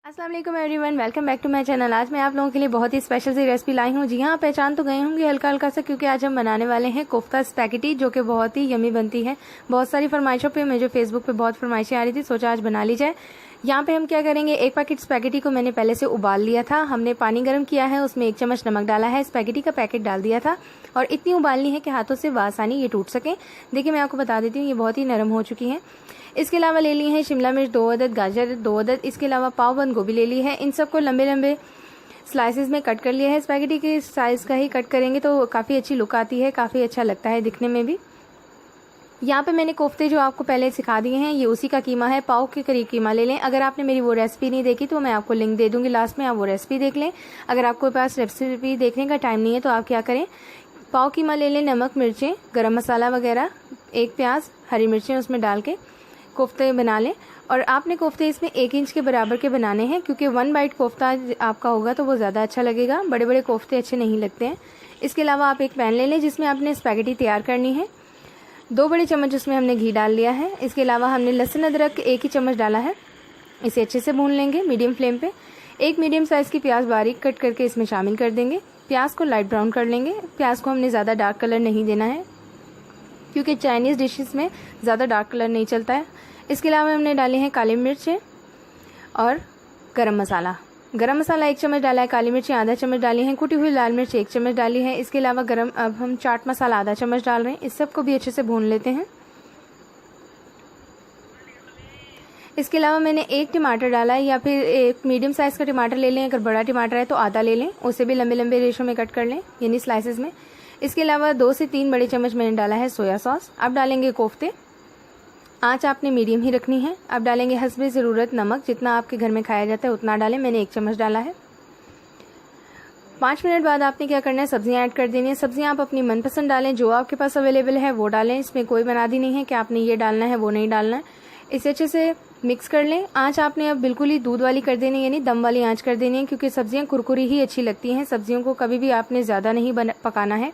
अस्सलाम वालेकुम everyone, welcome back to my channel. आज मैं आप लोगों के लिए बहुत ही स्पेशल सी रेसिपी लाई हूँ। जी हाँ, पहचान तो गए होंगे हल्का हल्का सा, क्योंकि आज हम बनाने वाले हैं कोफ्ता स्पैगेटी, जो कि बहुत ही यमी बनती है। बहुत सारी फरमाइशों पे मुझे फेसबुक पे बहुत फरमाइशें आ रही थी, सोचा आज बना ली जाए। यहाँ पे हम क्या करेंगे, एक पैकेट स्पैगेटी को मैंने पहले से उबाल लिया था। हमने पानी गर्म किया है, उसमें 1 चम्मच नमक डाला है, स्पैगेटी का पैकेट डाल दिया था और इतनी उबालनी है कि हाथों से आसानी ये टूट सके। देखिए मैं आपको बता देती हूँ, ये बहुत ही नरम हो चुकी है। इसके अलावा ले ली है शिमला मिर्च 2 अदद, गाजर 2 अदद, इसके अलावा पाव बंद गोभी ले ली है। इन सबको लंबे लंबे स्लाइसेस में कट कर लिया है। स्पैगेटी के साइज का ही कट करेंगे तो काफ़ी अच्छी लुक आती है, काफ़ी अच्छा लगता है दिखने में भी। यहाँ पे मैंने कोफ्ते जो आपको पहले सिखा दिए हैं, ये उसी का कीमा है। पाव के करीब कीमा ले लें। अगर आपने मेरी वो रेसिपी नहीं देखी तो मैं आपको लिंक दे दूंगी लास्ट में, आप वो रेसिपी देख लें। अगर आपके पास रेसिपी देखने का टाइम नहीं है तो आप क्या करें, पाव कीमा ले लें, नमक मिर्चें गरम मसाला वगैरह, 1 प्याज, हरी मिर्चें उसमें डाल के कोफ्ते बना लें। और आपने कोफ्ते इसमें 1 इंच के बराबर के बनाने हैं, क्योंकि 1 बाइट कोफ्ता आपका होगा तो वो ज़्यादा अच्छा लगेगा, बड़े बड़े कोफ्ते अच्छे नहीं लगते हैं। इसके अलावा आप एक पैन ले लें जिसमें आपने स्पैगेटी तैयार करनी है। 2 बड़े चम्मच उसमें हमने घी डाल लिया है। इसके अलावा हमने लहसुन अदरक 1 ही चम्मच डाला है। इसे अच्छे से भून लेंगे मीडियम फ्लेम पे। 1 मीडियम साइज़ की प्याज बारीक कट करके इसमें शामिल कर देंगे। प्याज को लाइट ब्राउन कर लेंगे। प्याज को हमने ज़्यादा डार्क कलर नहीं देना है, क्योंकि चाइनीज़ डिशेस में ज़्यादा डार्क कलर नहीं चलता है। इसके अलावा हमने डाले हैं काली मिर्चें और गरम मसाला। गरम मसाला 1 चम्मच डाला है, काली मिर्चें आधा चम्मच डाली हैं, कुटी हुई लाल मिर्च 1 चम्मच डाली है। इसके अलावा अब हम चाट मसाला आधा चम्मच डाल रहे हैं। इस सबको भी अच्छे से भून लेते हैं। इसके अलावा मैंने 1 टमाटर डाला है, या फिर एक मीडियम साइज़ का टमाटर ले लें। अगर बड़ा टमाटर है तो आधा ले लें, उसे भी लंबे लंबे रेशों में कट कर लें, यानी स्लाइसेस में। इसके अलावा 2 से 3 बड़े चम्मच मैंने डाला है सोया सॉस। अब डालेंगे कोफ्ते। आंच आपने मीडियम ही रखनी है। अब डालेंगे हस्बे ज़रूरत नमक, जितना आपके घर में खाया जाता है उतना डालें, मैंने 1 चम्मच डाला है। 5 मिनट बाद आपने क्या करना है, सब्जियां ऐड कर देनी है। सब्जियां आप अपनी मनपसंद डालें, जो आपके पास अवेलेबल है वो डालें। इसमें कोई बनादी नहीं है कि आपने ये डालना है वो नहीं डालना है। इसे अच्छे से मिक्स कर लें। आंच आपने अब बिल्कुल ही दूध वाली कर देनी है, यानी दम वाली आंच कर देनी है, क्योंकि सब्जियां कुरकुरी ही अच्छी लगती हैं। सब्जियों को कभी भी आपने ज़्यादा नहीं पकाना है।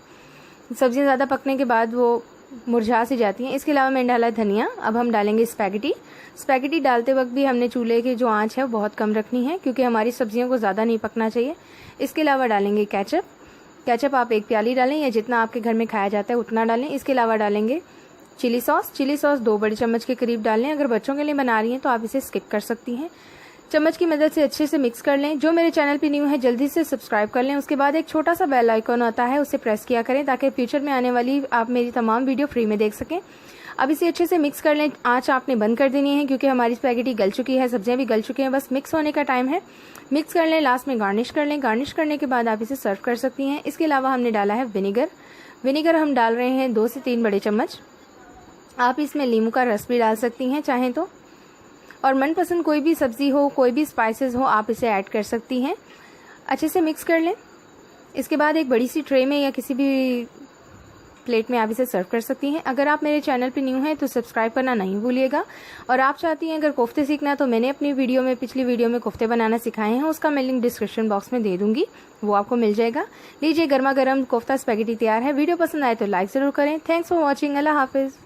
सब्जियां ज़्यादा पकने के बाद वो मुरझा सी जाती हैं। इसके अलावा मैंने डाला धनिया। अब हम डालेंगे स्पैगेटी। स्पैगेटी डालते वक्त भी हमने चूल्हे की जो आंच है वो बहुत कम रखनी है, क्योंकि हमारी सब्जियों को ज़्यादा नहीं पकना चाहिए। इसके अलावा डालेंगे केचप। केचप आप 1 प्याली डालें, या जितना आपके घर में खाया जाता है उतना डालें। इसके अलावा डालेंगे चिली सॉस। चिली सॉस 2 बड़े चम्मच के करीब डालें। अगर बच्चों के लिए बना रही हैं तो आप इसे स्किप कर सकती हैं। चम्मच की मदद से अच्छे से मिक्स कर लें। जो मेरे चैनल पे न्यू है जल्दी से सब्सक्राइब कर लें। उसके बाद एक छोटा सा बेल आइकॉन आता है, उसे प्रेस किया करें, ताकि फ्यूचर में आने वाली आप मेरी तमाम वीडियो फ्री में देख सकें। अब इसे अच्छे से मिक्स कर लें। आंच आपने बंद कर देनी है, क्योंकि हमारी स्पैगेटी गल चुकी है, सब्जियां भी गल चुकी हैं, बस मिक्स होने का टाइम है। मिक्स कर लें, लास्ट में गार्निश कर लें। गार्निश करने के बाद आप इसे सर्व कर सकती हैं। इसके अलावा हमने डाला है विनेगर। विनेगर हम डाल रहे हैं 2 से 3 बड़े चम्मच। आप इसमें नींबू का रस भी डाल सकती हैं चाहें तो, और मनपसंद कोई भी सब्जी हो, कोई भी स्पाइसेस हो, आप इसे ऐड कर सकती हैं। अच्छे से मिक्स कर लें। इसके बाद एक बड़ी सी ट्रे में या किसी भी प्लेट में आप इसे सर्व कर सकती हैं। अगर आप मेरे चैनल पे न्यू हैं तो सब्सक्राइब करना नहीं भूलिएगा। और आप चाहती हैं अगर कोफ्ते सीखना है तो मैंने अपनी पिछली वीडियो में कोफ्ते बनाना सिखाए हैं, उसका मैं लिंक डिस्क्रिप्शन बॉक्स में दे दूंगी, वो आपको मिल जाएगा। लीजिए, गर्मा गर्म कोफ्ता स्पैगेटी तैयार है। वीडियो पसंद आए तो लाइक ज़रूर करें। Thanks for watching. अल्लाह हाफिज़।